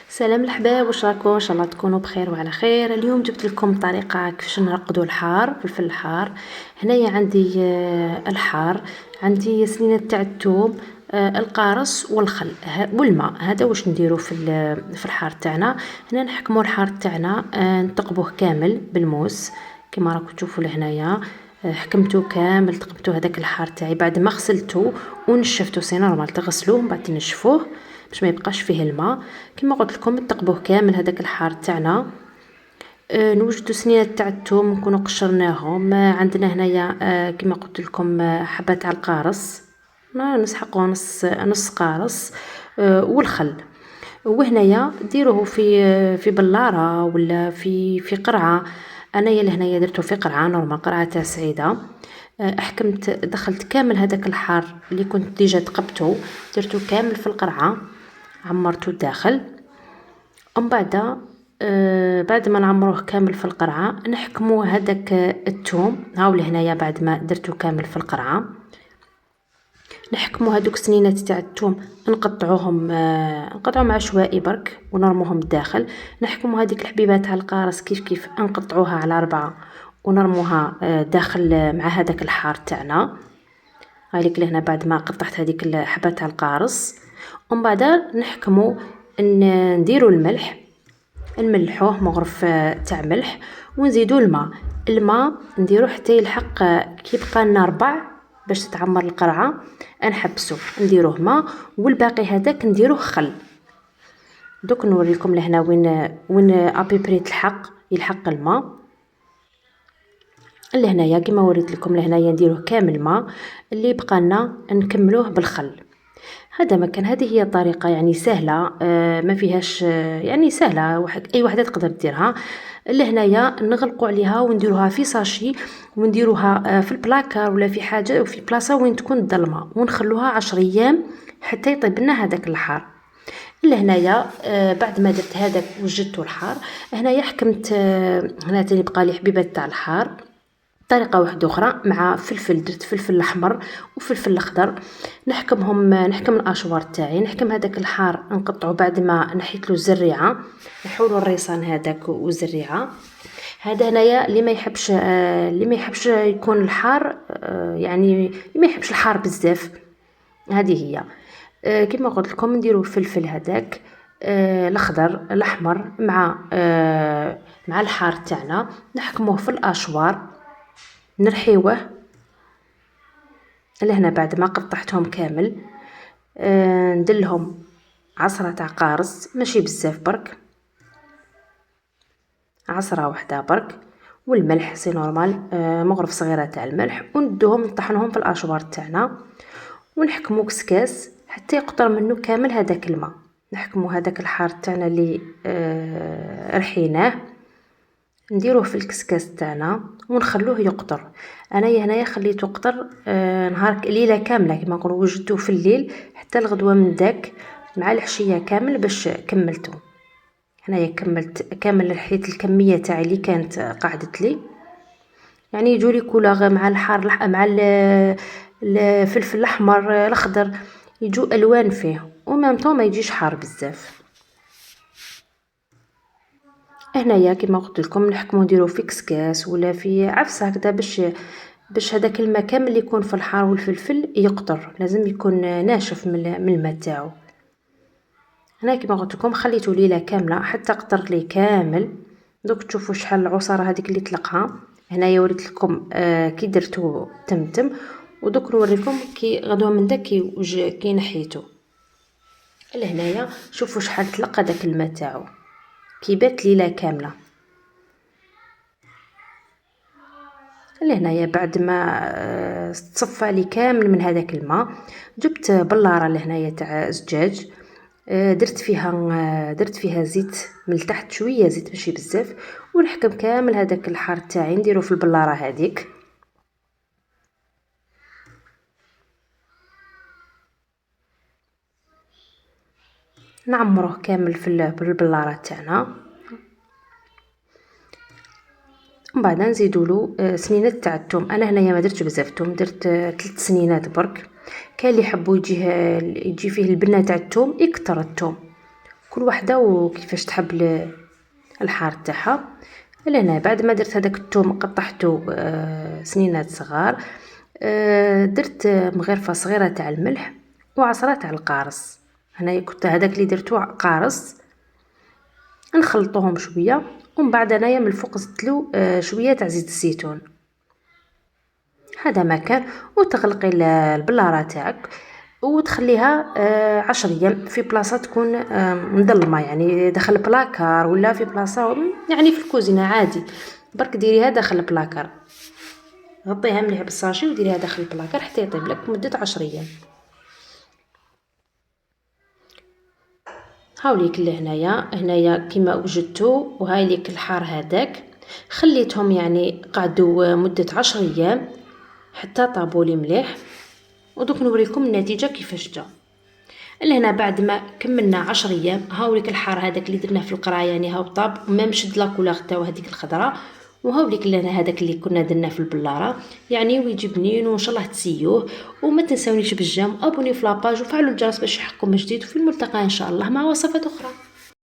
سلام الحباب، واش راكم؟ ان شاء الله تكونوا بخير وعلى خير. اليوم جبت لكم طريقه كيفاش نرقدوا الحار، فلفل الحار. هنايا عندي الحار، عندي سنينه تاع الثوم، القارص والخل والماء. هذا واش نديروا في الحار تاعنا. هنا نحكموا الحار تاعنا، نتقبوه كامل بالموس كما راكم تشوفوا لهنايا. حكمته كامل، تقبتو هذاك الحار تاعي بعد ما غسلته ونشفته. سي نورمال تغسلوه من بعد تنشفوه باش ما يبقاش فيه الماء. كما قلت لكم نتقبوه كامل هذاك الحار تاعنا. نوجدوا سنينه تاع الثوم نكونوا قشرناهم. عندنا هنايا كما قلت لكم حبه تاع القارص، نسحقوا نص قارص، والخل. وهنايا ديروه في بلاره ولا في قرعه. انايا لهنايا درته في قرعه نورمال، قرعه تاع سعيده. احكمت دخلت كامل هذاك الحار اللي كنت ديجا تقبته، درته كامل في القرعه، عمرته الداخل. ومن بعد ما نعمروه كامل في القرعه نحكموا هذاك الثوم. هاو لهنايا بعد ما درته كامل في القرعه نحكموا هذوك سنينات تاع الثوم، نقطعوهم عشوائي برك ونرموهم الداخل. نحكموا هذيك الحبيبه تاع القارص كيف نقطعوها على 4 ونرموها داخل مع هذاك الحار تاعنا. هايليك لهنا بعد ما قطعت هذيك الحبه تاع القارص. ومن بعد نحكموا نديروا الملح، نملحوه مغرف تاع ملح، ونزيدوا الماء نديروه حتى يلحق كي يبقى لنا ربع باش تتعمر القرعه. نحبسو نديروه ماء، والباقي هذاك نديروه خل. دوك نوريكم لهنا وين ابيبري يلحق الماء. لهنايا كما وريت لكم لهنايا نديروه كامل ماء، اللي بقى لنا نكملوه بالخل. هذا مكان، هذه هي طريقة يعني سهلة، ما فيهاش يعني سهلة، أي وحدة تقدر ديرها. لهنايا نغلقوا عليها ونديروها في ساشي، ونديروها في البلاكار ولا في حاجة وفي بلاصة وين تكون ظلمة، ونخلوها 10 أيام حتى يطيب لنا هذاك الحار. لهنايا بعد ما درت هذاك وجدته الحار، هنايا حكمت هنا تاني بقى لي حبيبات تاع الحار. طريقة واحدة أخرى مع فلفل، درت فلفل الأحمر وفلفل الأخضر، نحكم الأشوار تاعي. نحكم هذاك الحار نقطعه بعد ما نحيت له الزريعة، نحولوا الريصان هذاك والزريعة. هذا هنايا اللي ما يحبش يكون الحار، يعني اللي ما يحبش الحار بزاف. هذه هي كما قلت لكم نديروا الفلفل هذاك الأخضر الأحمر مع الحار تاعنا، نحكموه في الأشوار، نرحيوه لهنا بعد ما قطعتهم كامل. ندلهم عصرة تاع قارص، ماشي بزاف برك، عصرة واحدة برك، والملح سي نورمال، مغرف صغيرة تاع الملح، وندوهم نطحنهم في الاشوار تاعنا، ونحكمو كسكاس حتى يقطر منه كامل هذاك الماء. نحكمو هذاك الحار تاعنا اللي رحيناه، نديروه في الكسكاس تاعنا ونخلوه يقطر. انايا هنايا خليته يقطر نهار ليله كامله كما نقولوا، وجدته في الليل حتى الغدوه من داك مع العشيه كامل باش كملته. هنايا كملت كامل، رحيت الكميه تاعي اللي كانت قعدت لي، يعني يجوا لي كولور مع الحار مع الفلفل الاحمر الاخضر، يجوا الوان فيه ومام طون ما يجيش حار بزاف. هنايا كما قلت لكم نحكمو نديرو في كسكاس ولا في عفسه هكذا باش هذاك الماء كامل اللي يكون في الحار والفلفل يقطر، لازم يكون ناشف من الماء تاعو. هنا كما قلت لكم خليته ليله كامله حتى قطر لي كامل. دوك تشوفوا شحال العصاره هذيك اللي طلقها. هنايا وريت لكم كي درتو تمتم، ودوك نوريكم كي غدوه من داك كي نحيته. لهنايا شوفوا شحال طلق هذاك الماء تاعو، كي بات ليله كامله. لهنايا بعد ما تصفى لي كامل من هذاك الماء، جبت بلاره لهنايا تاع زجاج، درت فيها زيت من تحت، شويه زيت ماشي بزاف، ونحكم كامل هذاك الحار تاعي نديرو في البلاره هذيك. نعمروه كامل في البلاره تاعنا، ومن بعد نزيدوا له سنينات تاع الثوم. انا هنايا ما درتش بزاف ثوم، درت 3 سنينات برك. كاين اللي يحبوا يجي فيه البنه تاع الثوم يكتر الثوم، كل وحده وكيفاش تحب الحار تاعها. لهنا بعد ما درت هذاك الثوم قطعته سنينات صغار، درت مغرفه صغيره تاع الملح وعصره تاع القارص. هنايا كنت هذاك اللي درتو قارص، نخلطوهم شويه ومن بعد انايا من الفوق زدتلو شويه تاع زيت الزيتون. هذا ما كان. وتغلقي البلاره تاعك وتخليها 10 ايام في بلاصه تكون مظلمه، يعني داخل البلاكار ولا في بلاصه يعني في الكوزينه عادي، برك ديريها داخل البلاكار، غطيها مليح بالساشي وديريها داخل البلاكار حتى يطيب لك مده 10 ايام. هاوليك هنايا كيما وجدتو، وهاي ليك الحار هذاك خليتهم يعني قعدوا مده 10 ايام حتى طابوا لي مليح. ودوك نوريكم النتيجه كيفاش جا. لهنا بعد ما كملنا 10 ايام هاوليك الحار هذاك اللي درناه في القرايه يعني هاو طاب ما مشد لا كولور تاعو هذيك الخضراء. وهاوليك لنا هذاك اللي كنا درناه في البلاره يعني ويجي بنين وان شاء الله تسيوه. وما تنسونيش بالجيم ابوني في لاباج وفعلوا الجرس باش يحقكم من جديد، وفي الملتقى ان شاء الله مع وصفات اخرى.